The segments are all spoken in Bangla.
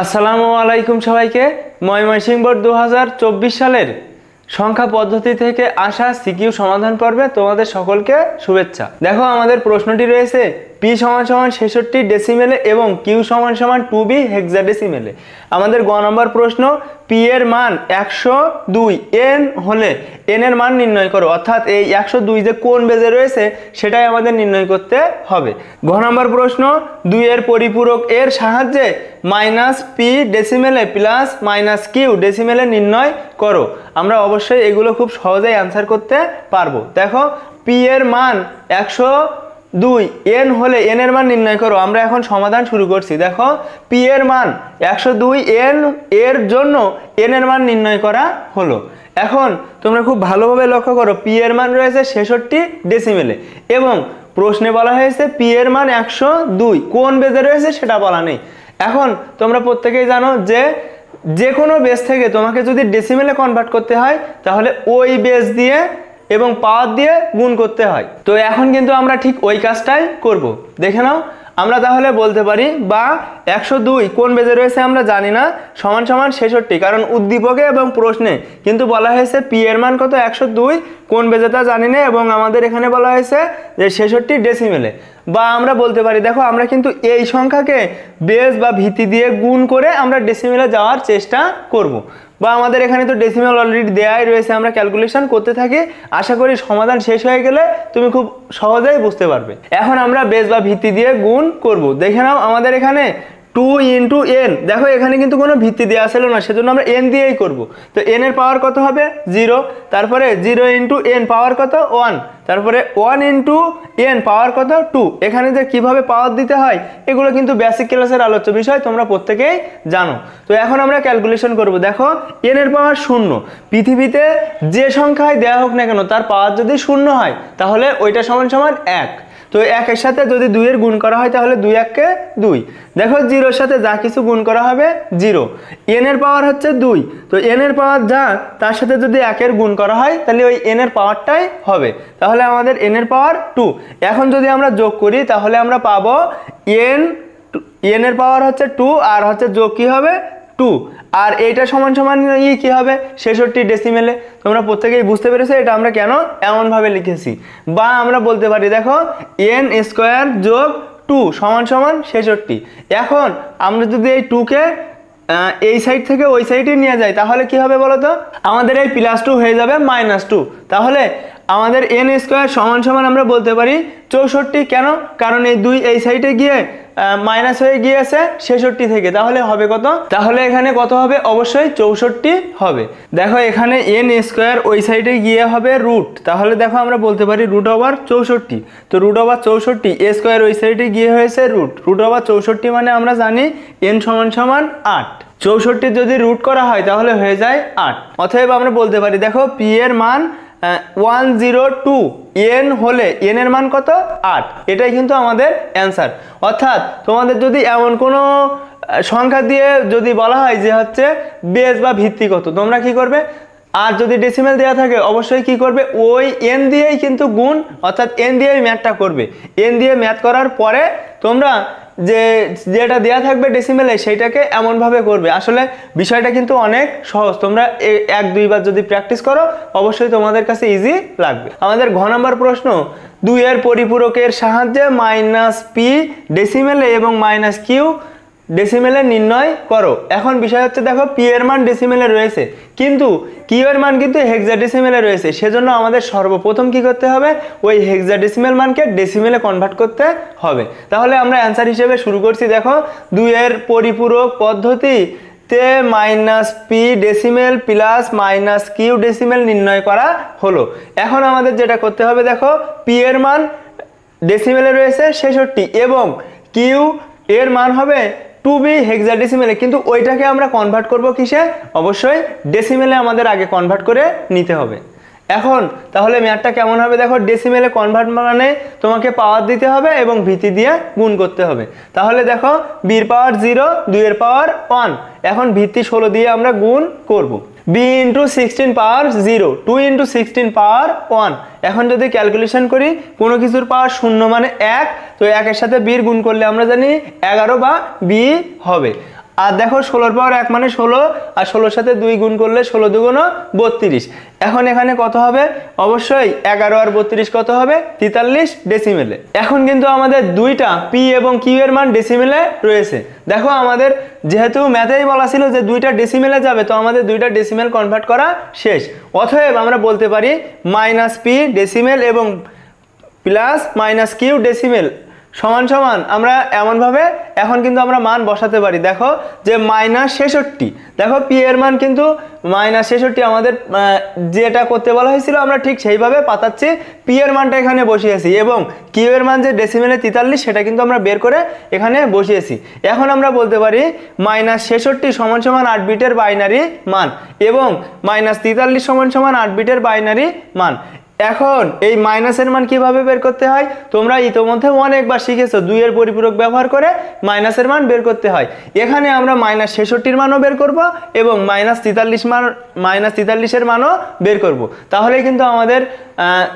আসসালামু আলাইকুম সবাইকে। ময়মনসিংহ বোর্ড 2024 সালের সংখ্যা পদ্ধতি থেকে আসা সিকিউ সমাধান পর্বে তোমাদের সকলকে শুভেচ্ছা। দেখো আমাদের প্রশ্নটি রয়েছে পি সমান সমান 66 ডেসিমেলে এবং কিউ সমান সমান 2b হেক্সাডেসিমেলে। আমাদের গ নম্বর প্রশ্ন, পি এর মান 102, এন হলে এন এর মান নির্ণয় করো। অর্থাৎ এই 102 যে কোন বেজে রয়েছে সেটাই আমাদের নির্ণয় করতে হবে। ঘ নম্বর প্রশ্ন, 2 এর পরিপূরক এর সাহায্যে মাইনাস পি ডেসিমেলে প্লাস মাইনাস কিউ ডেসিমেলে নির্ণয় করো। আমরা অবশ্যই এগুলো খুব সহজেই অ্যান্সার করতে পারবো। দেখো পি এর মান 102, এন হলে এন এর মান নির্ণয় করো। আমরা এখন সমাধান শুরু করছি। দেখো পি এর মান 102, এন এর জন্য এন এর মান নির্ণয় করা হলো। এখন তোমরা খুব ভালোভাবে লক্ষ্য করো, পি এর মান রয়েছে 66 ডেসিমেলে এবং প্রশ্নে বলা হয়েছে পি এর মান 102, কোন বেজে রয়েছে সেটা বলা নেই। এখন তোমরা প্রত্যেকেই জানো যে কোনো বেস থেকে তোমাকে যদি ডেসিমেলে কনভার্ট করতে হয় তাহলে ওই বেস দিয়ে এবং পাওয়ার দিয়ে গুণ করতে হয়। তো এখন কিন্তু আমরা ঠিক ওই কাজটাই করব। দেখে নাও, আমরা তাহলে বলতে পারি বা 102 কোন বেজে রয়েছে আমরা জানি না, সমান সমান 66, কারণ উদ্দীপকে এবং প্রশ্নে কিন্তু বলা হয়েছে পি এর মান কত 102, কোন বেজে তা জানি না, এবং আমাদের এখানে বলা হয়েছে যে 66 ডেসিমেলে। বা আমরা বলতে পারি, দেখো আমরা কিন্তু এই সংখ্যাকে বেস বা ভিত্তি দিয়ে গুণ করে আমরা ডেসিমেলে যাওয়ার চেষ্টা করব। বা আমাদের এখানে তো ডেসিমেল অলরেডি দেয়াই রয়েছে, আমরা ক্যালকুলেশন করতে থাকি। আশা করি সমাধান শেষ হয়ে গেলে তুমি খুব সহজেই বুঝতে পারবে। এখন আমরা বেস বা ভিত্তি দিয়ে গুণ করব। দেখে নাও আমাদের এখানে 2 ইন্টু এন, দেখো এখানে কিন্তু কোনো ভিত্তি দেওয়া ছিল না, সেজন্য আমরা এন দিয়েই করব। তো এন এর পাওয়ার কত হবে 0, তারপরে 0 ইন্টু এন পাওয়ার কত 1, তারপরে 1 ইন্টু এন পাওয়ার কত 2। এখানে যে কিভাবে পাওয়ার দিতে হয় এগুলো কিন্তু বেসিক ক্লাসের আলোচ্য বিষয়, তোমরা প্রত্যেকেই জানো। তো এখন আমরা ক্যালকুলেশন করব। দেখো এন এর পাওয়ার 0, পৃথিবীতে যে সংখ্যায় দেওয়া হোক না কেন তার পাওয়ার যদি 0 হয় তাহলে ওইটা সমান সমান 1। তো 1 এর সাথে যদি 2 এর গুণ করা হয় তাহলে 2 1 কে 2। দেখো 0 এর সাথে যা কিছু গুণ করা হবে 0। এন এর পাওয়ার হচ্ছে 2, তো এন এর পাওয়ার যা তার সাথে যদি 1 এর গুণ করা হয় তাহলে ওই এন এর পাওয়ারটাই হবে। তাহলে আমাদের এন এর পাওয়ার 2। এখন যদি আমরা যোগ করি তাহলে আমরা পাবো এন এর পাওয়ার হচ্ছে 2 আর হচ্ছে যোগ কি হবে 2, আর এইটা সমান সমান কি হবে 66 ডেসিমেলে। তোমরা প্রত্যেকেই বুঝতে পেরেছো এটা আমরা কেন এমনভাবে লিখেছি। বা আমরা বলতে পারি, দেখো এন স্কোয়ার যোগ 2 সমান সমান 66। এখন আমরা যদি এই 2কে এই সাইড থেকে ওই সাইডে নিয়ে যাই তাহলে কি হবে বলো তো, আমাদের এই +2 হয়ে যাবে -2। তাহলে আমাদের এন স্কোয়ার সমান সমান আমরা বলতে পারি 64। কেন? কারণ এই 2 এই সাইডে গিয়ে মাইনাস হয়ে গিয়েছে 66 থেকে, তাহলে হবে কত? তাহলে এখানে কত হবে? অবশ্যই 64 হবে। দেখো এখানে এন স্কোয়ার ওই সাইডে গিয়ে হবে রুট, তাহলে দেখো আমরা বলতে পারি √64। তো √64, এ স্কোয়ার ওই সাইডে গিয়ে হয়েছে √64, মানে আমরা জানি এন সমান সমান 8। 64 যদি রুট করা হয় তাহলে হয়ে যায় 8। অতএব আমরা বলতে পারি, দেখো পি এর মান 102, এন হলে এন এর মান কত 8। এটাই কিন্তু আমাদের অ্যান্সার। অর্থাৎ তোমাদের যদি এমন কোনো সংখ্যা দিয়ে যদি বলা হয় যে হচ্ছে বেস বা ভিত্তি কত, তোমরা কি করবে? আর যদি ডেসিমেল দেওয়া থাকে অবশ্যই কি করবে, ওই এন দিয়েই কিন্তু গুণ, অর্থাৎ এন দিয়েই ম্যাথটা করবে। এন দিয়ে ম্যাথ করার পরে তোমরা যেটা দেওয়া থাকবে ডেসিমেলে সেইটাকে এমনভাবে করবে। আসলে বিষয়টা কিন্তু অনেক সহজ, তোমরা 1-2 বার যদি প্র্যাকটিস করো অবশ্যই তোমাদের কাছে ইজি লাগবে। আমাদের ঘ নম্বর প্রশ্ন, 2 এর পরিপূরকের সাহায্যে -p ডেসিমেলে এবং -q ডেসিমেলে নির্ণয় করো। এখন বিষয় হচ্ছে, দেখো পি এর মান ডেসিমেলে রয়েছে কিন্তু কিউ এর মান কিন্তু হেক্সাডেসিমেলে রয়েছে, সেজন্য আমাদের সর্বপ্রথম কি করতে হবে, ওই হেক্সাডেসিমেল মানকে ডেসিমেলে কনভার্ট করতে হবে। তাহলে আমরা অ্যান্সার হিসেবে শুরু করছি। দেখো 2 এর পরিপূরক পদ্ধতিতে -p decimal plus -q decimal নির্ণয় করা হলো। এখন আমাদের যেটা করতে হবে, দেখো পি এর মান ডেসিমেলে রয়েছে 66 এবং কিউ এর মান হবে 2b হেক্সাডেসিমেলে, কিন্তু ওইটাকে আমরা কনভার্ট করব কিসে? অবশ্যই ডেসিমেলে আমাদের আগে কনভার্ট করে নিতে হবে। এখন তাহলে ম্যাথটা কেমন হবে, দেখো ডেসিমেলে কনভার্ট মানে তোমাকে পাওয়ার দিতে হবে এবং ভিত্তি দিয়ে গুণ করতে হবে। তাহলে দেখো b এর পাওয়ার 0, 2 এর পাওয়ার 1, এখন ভিত্তি 16 দিয়ে আমরা গুণ করব। b × 16 পাওয়ার 0, 2 × 16 পাওয়ার 1। এখন যদি ক্যালকুলেশন করি কোনো কিছুর পাওয়ার 0 মানে 1, তো 1 এর সাথে b এর গুণ করলে আমরা জানি 11 বা b হবে। আর দেখো 16 পাওয়ার 1 মানে 16, আর 16 সাথে 2 গুণ করলে 16 দুগুণ 32। এখন এখানে কত হবে? অবশ্যই 11 আর 32 কত হবে? 43 ডেসিমেলে। এখন কিন্তু আমাদের দুইটা পি এবং কিউ এর মান ডেসিমেলে রয়েছে। দেখো আমাদের যেহেতু ম্যাথেই বলা ছিল যে দুইটা ডেসিমেলে যাবে, তো আমাদের দুইটা ডেসিমেল কনভার্ট করা শেষ। অতএব আমরা বলতে পারি মাইনাস পি ডেসিমেল এবং প্লাস মাইনাস কিউ ডেসিমেল সমান সমান আমরা এমনভাবে এখন কিন্তু আমরা মান বসাতে পারি। দেখো যে -66, দেখো পি এর মান কিন্তু -66 আমাদের যেটা করতে বলা হয়েছিল আমরা ঠিক সেইভাবে পাতাচ্ছি, পি এর মানটা এখানে বসিয়েছি এবং কিউ এর মান যে ডেসিমেলে 43 সেটা কিন্তু আমরা বের করে এখানে বসিয়েছি। এখন আমরা বলতে পারি -66 সমান সমান 8 বিটের বাইনারি মান এবং -43 সমান সমান 8 বিটের বাইনারি মান। এখন এই মাইনাসের মান কিভাবে বের করতে হয় তোমরা ইতোমধ্যে অনেকবার শিখেছো, 2 এর পরিপূরক ব্যবহার করে মাইনাসের মান বের করতে হয়। এখানে আমরা -66 এর মানও বের করব এবং -43 এর মানও বের করব, তাহলে কিন্তু আমাদের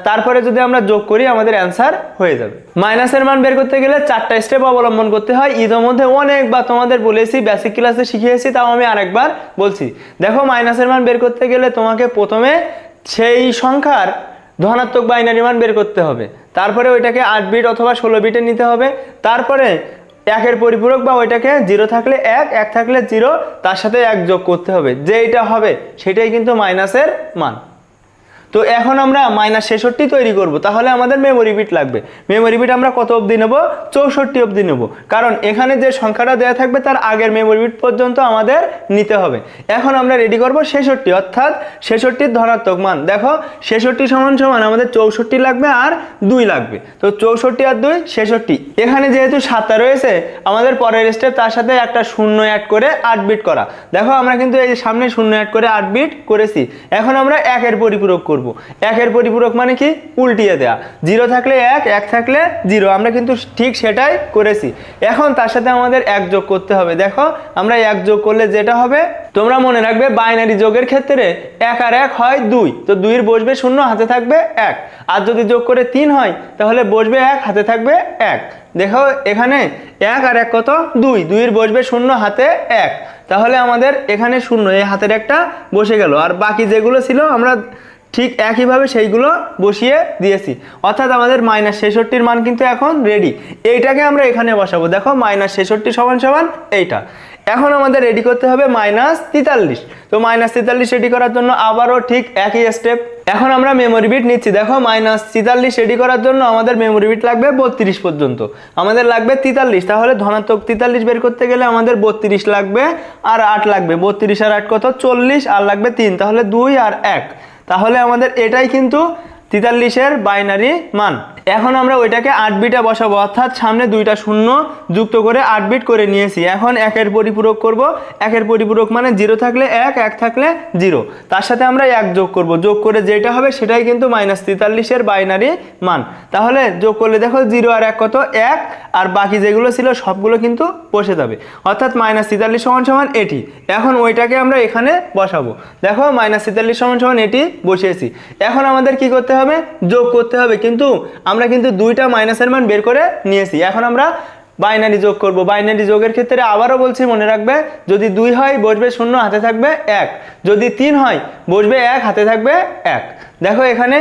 তারপরে যদি আমরা যোগ করি আমাদের অ্যান্সার হয়ে যাবে। মাইনাসের মান বের করতে গেলে 4টা স্টেপ অবলম্বন করতে হয়, ইতোমধ্যে অনেকবার তোমাদের বলেছি, বেসিক ক্লাসে শিখিয়েছি, তাও আমি আরেকবার বলছি। দেখো মাইনাসের মান বের করতে গেলে তোমাকে প্রথমে সেই সংখ্যার ধনাত্মক বাইনারি মান বের করতে হবে, তারপরে ওইটাকে 8 বিট অথবা 16 বিটে নিতে হবে, তারপরে 1 এর পরিপূরক বা ওইটাকে 0 থাকলে 1, 1 থাকলে 0, তার সাথে 1 যোগ করতে হবে, যে এটা হবে সেটাই কিন্তু মাইনাসের মান। তো এখন আমরা -66 তৈরি করব, তাহলে আমাদের মেমোরি বিট লাগবে। মেমোরি বিট আমরা কত অবধি নেব? 64 অবধি নেব, কারণ এখানে যে সংখ্যাটা দেওয়া থাকবে তার আগের মেমোরি বিট পর্যন্ত আমাদের নিতে হবে। এখন আমরা রেডি করব 66, অর্থাৎ 66 ধনাত্মক মান। দেখো 66 সমান সমান আমাদের 64 লাগবে আর 2 লাগবে, তো 64 আর 2 66। এখানে যেহেতু 7টা রয়েছে আমাদের পরের স্টেপ তার সাথে একটা 0 অ্যাড করে 8 বিট করা। দেখো আমরা কিন্তু এই সামনে 0 অ্যাড করে 8 বিট করেছি। এখন আমরা 1 এর পরিপূরক করব। 1 এর পরিপূরক মানে কি? উল্টিয়ে দেয়া, 0 থাকলে 1, 1 থাকলে 0, আমরা কিন্তু ঠিক সেটাই করেছি। এখন তার সাথে আমাদের 1 যোগ করতে হবে। দেখো আমরা 1 যোগ করলে যেটা হবে, তোমরা মনে রাখবে বাইনারি যোগের ক্ষেত্রে 1 আর 1 হয় 2, তো 2 এর বসবে 0, হাতে থাকবে 1, আর যদি যোগ করে 3 হয় তাহলে বসবে 1, হাতে থাকবে 1। দেখো এখানে 1 আর 1 কত? 2, 2 এর বসবে 0, হাতে 1, তাহলে আমাদের এখানে 0, এই হাতের একটা বসে গেল, আর বাকি যেগুলো ছিল আমরা ঠিক একইভাবে সেইগুলো বসিয়ে দিয়েছি, অর্থাৎ আমাদের -66 মান কিন্তু এখন রেডি। এইটাকে আমরা এখানে বসাবো। দেখো -66 সমান সমান এইটা। এখন আমাদের রেডি করতে হবে -43, তো -43 রেডি করার জন্য আবারও ঠিক একই স্টেপ। এখন আমরা মেমোরি বিট নিচ্ছি। দেখো -43 রেডি করার জন্য আমাদের মেমোরি বিট লাগবে 32 পর্যন্ত, আমাদের লাগবে 43, তাহলে ধনাত্মক 43 বের করতে গেলে আমাদের 32 লাগবে আর 8 লাগবে, 32 আর 8 কত? 40, আর লাগবে 3, তাহলে 2 আর 1, তাহলে আমাদের এটাই কিন্তু 43 এর বাইনারি মান। এখন আমরা ওইটাকে 8 বিটে বসাবো, অর্থাৎ সামনে 2টা 0 যুক্ত করে 8 বিট করে নিয়েছি। এখন 1 এর পরিপূরক করব। 1 এর পরিপূরক মানে 0 থাকলে 1, 1 থাকলে 0, তার সাথে আমরা 1 যোগ করব, যোগ করে যেটা হবে সেটাই কিন্তু -43 এর বাইনারি মান। তাহলে যোগ করলে দেখো 0 আর 1 কত? 1, আর বাকি যেগুলো ছিল সবগুলো কিন্তু বসে যাবে, অর্থাৎ -43 সমান সমান এটি। এখন ওইটাকে আমরা এখানে বসাবো। দেখো -43 সমান সমান এটি বসিয়েছি। এখন আমাদের কি করতে হবে? যোগ করতে হবে, কিন্তু আমরা কিন্তু 2টা মাইনাসের মান বের করে নিয়েছি। এখন আমরা বাইনারি যোগ করব। বাইনারি যোগের ক্ষেত্রে আবারও বলছি, মনে রাখবে, যদি 2 হয় বসবে 0, হাতে থাকবে 1, যদি 3 হয় বসবে 1, হাতে থাকবে 1। দেখো এখানে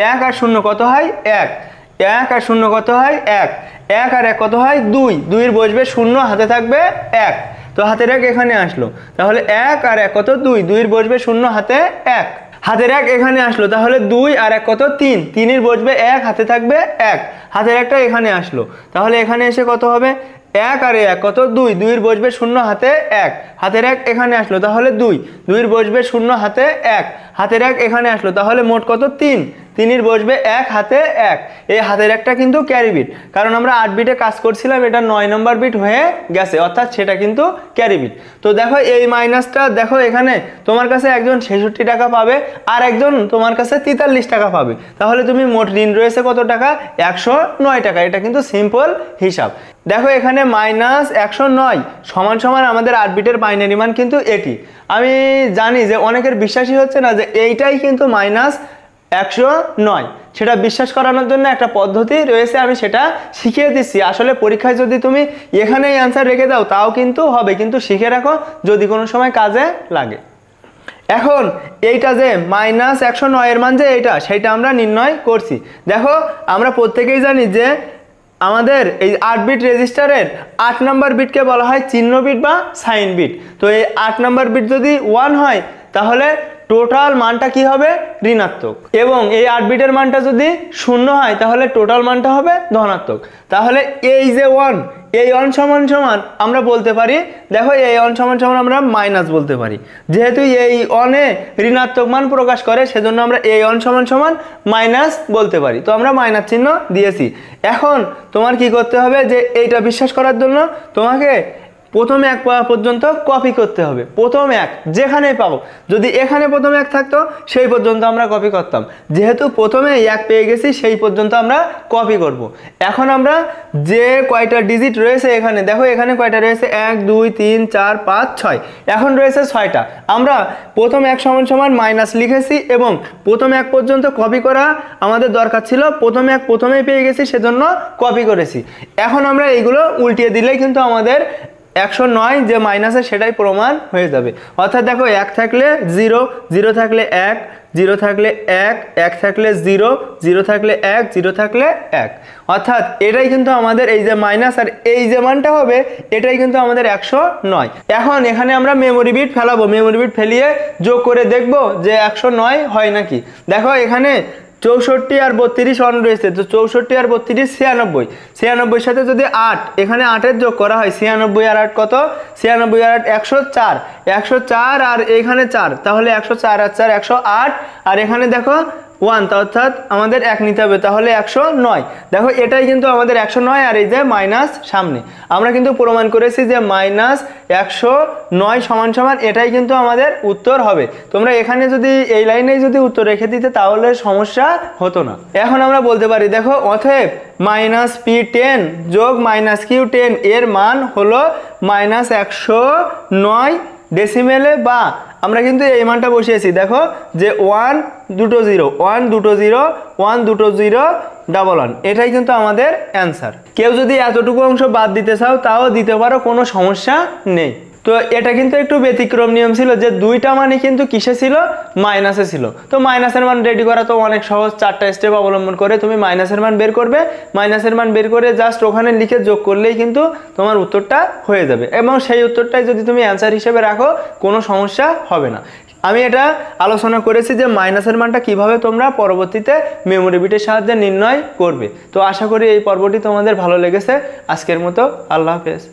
1 আর 0 কত হয়? 1, 1 আর 0 কত হয়? 1, 1 আর 1 কত হয়? 2, 2 এর বসবে 0, হাতে থাকবে 1, তো হাতের 1 এখানে আসলো, তাহলে 1 আর 1 কত? 2, 2 এর বসবে 0, হাতে 1, হাতের 1 এখানে আসলো, তাহলে 2 আর 1 কত? 3, 3 এর বসবে 1, হাতে থাকবে 1, হাতের 1টা এখানে আসলো, তাহলে এখানে এসে কত হবে? 1 আর 1 কত? 2, 2 এর বসবে 0, হাতে 1, হাতের 1 এখানে আসলো, তাহলে 2, 2 এর বসবে 0, হাতে 1, হাতের 1 এখানে আসলো, তাহলে মোট কত? 3, 3 এর বসবে 1, হাতে 1। এই হাতের 1টা কিন্তু ক্যারি বিট, কারণ আমরা 8 বিটে কাজ করছিলাম, এটা 9 নম্বর বিট হয়ে গেছে, অর্থাৎ সেটা কিন্তু ক্যারি বিট। তো দেখো এই মাইনাসটা, দেখো এখানে তোমার কাছে একজন 66 টাকা পাবে আর একজন তোমার কাছে 43 টাকা পাবে, তাহলে তুমি মোট ঋণ রয়েছে কত টাকা? 109 টাকা। এটা কিন্তু সিম্পল হিসাব। দেখো এখানে -109 সমান সমান আমাদের 8 বিটের বাইনারি মান কিন্তু এটি। আমি জানি যে অনেকের বিশ্বাসই হচ্ছে না যে এইটাই কিন্তু 109। সেটা বিশ্বাস করানোর জন্য একটা পদ্ধতি রয়েছে, আমি সেটা শিখিয়ে দিচ্ছি। আসলে পরীক্ষায় যদি তুমি এখানেই অ্যান্সার রেখে দাও তাও কিন্তু হবে, কিন্তু শিখে রাখো যদি কোনো সময় কাজে লাগে। এখন এইটা যে -109 এর মান যে এইটা, সেটা আমরা নির্ণয় করছি। দেখো আমরা প্রত্যেকেই জানি যে আমাদের এই 8 বিট রেজিস্টারের 8 নম্বর বিটকে বলা হয় চিহ্ন বিট বা সাইন বিট। তো এই 8 নম্বর বিট যদি 1 হয় তাহলে টোটাল মানটা কি হবে? ঋণাত্মক। এবং এই 8 বিটের মানটা যদি 0 হয় তাহলে টোটাল মানটা হবে ধনাত্মক। তাহলে এই যে 1, এই 1 সমান সমান আমরা বলতে পারি, দেখো এই 1 সমান সমান আমরা মাইনাস বলতে পারি। যেহেতু এই 1 এ ঋণাত্মক মান প্রকাশ করে সেজন্য আমরা এই 1 সমান সমান মাইনাস বলতে পারি। তো আমরা মাইনাস চিহ্ন দিয়েছি। এখন তোমার কি করতে হবে যে এইটা বিশ্বাস করার জন্য তোমাকে প্রথম 1 পাওয়া পর্যন্ত কপি করতে হবে। প্রথম 1 যেখানেই পাবো, যদি এখানে প্রথম 1 থাকতো সেই পর্যন্ত আমরা কপি করতাম। যেহেতু প্রথমে 1 পেয়ে গেছি সেই পর্যন্ত আমরা কপি করব। এখন আমরা যে কয়টা ডিজিট রয়েছে এখানে, দেখো এখানে কয়টা রয়েছে 1 2 3 4 5 6, এখন রয়েছে 6টা। আমরা প্রথম 1 সমান সমান মাইনাস লিখেছি এবং প্রথম 1 পর্যন্ত কপি করা আমাদের দরকার ছিল। প্রথম 1 প্রথমেই পেয়ে গেছি সেজন্য কপি করেছি। এখন আমরা এইগুলো উল্টিয়ে দিলেই কিন্তু আমাদের 109 যে মাইনাসে সেটাই প্রমাণ হয়ে যাবে। অর্থাৎ দেখো 1 থাকলে 0, 0 থাকলে 1, 0 থাকলে 1, 1 থাকলে 0, 0 থাকলে 1, 0 থাকলে 1। অর্থাৎ এটাই কিন্তু আমাদের এই যে মাইনাস আর এই যে মানটা হবে এটাই কিন্তু আমাদের 109। এখন এখানে আমরা মেমোরি বিট ফেলাবো, মেমোরি বিট ফেলিয়ে যোগ করে দেখব যে 109 হয় নাকি। দেখো এখানে 64 আর 32 অন রয়েছে, তো 64 আর 32 96, 96 সাথে যদি 8 এখানে 8 এর যোগ করা হয়, 96 আর 8 কত? 96 আর 8 104, 104 আর এখানে 4, তাহলে 104 আর 4 108, আর এখানে দেখো 1, অর্থাৎ আমাদের 1 নিতে হবে, তাহলে 109। দেখো এটাই কিন্তু আমাদের 109 আর এই যে মাইনাস সামনে আমরা কিন্তু প্রমাণ করেছি যে -109 সমান সমান এটাই কিন্তু আমাদের উত্তর হবে। তোমরা এখানে যদি এই লাইনেই যদি উত্তর রেখে দিতে তাহলে সমস্যা হতো না। এখন আমরা বলতে পারি দেখো অতএব -P10 যোগ -Q10 এর মান হলো -109 ডেসিমেলে, বা আমরা কিন্তু এই মানটা বসিয়েছি। দেখো যে 1 দুটো 0, 1 দুটো 0, 1 দুটো 0 11, এটাই কিন্তু আমাদের অ্যান্সার। কেউ যদি এতটুকু অংশ বাদ দিতে চাও তাও দিতে পারো, কোনো সমস্যা নেই। তো এটা কিন্তু একটু ব্যতিক্রম নিয়ম ছিল যে দুইটা মানে কিন্তু কিসে ছিল? মাইনাসে ছিল। তো মাইনাসের মান রেডি করা তো অনেক সহজ, 4টা স্টেপ অবলম্বন করে তুমি মাইনাসের মান বের করবে। মাইনাসের মান বের করে জাস্ট ওখানে লিখে যোগ করলেই কিন্তু তোমার উত্তরটা হয়ে যাবে, এবং সেই উত্তরটাই যদি তুমি অ্যান্সার হিসেবে রাখো কোনো সমস্যা হবে না। আমি এটা আলোচনা করেছি যে মাইনাসের মানটা কিভাবে তোমরা পরবর্তীতে মেমোরি বিটের সাহায্যে নির্ণয় করবে। তো আশা করি এই পর্বটি তোমাদের ভালো লেগেছে। আজকের মতো আল্লাহ হাফেজ।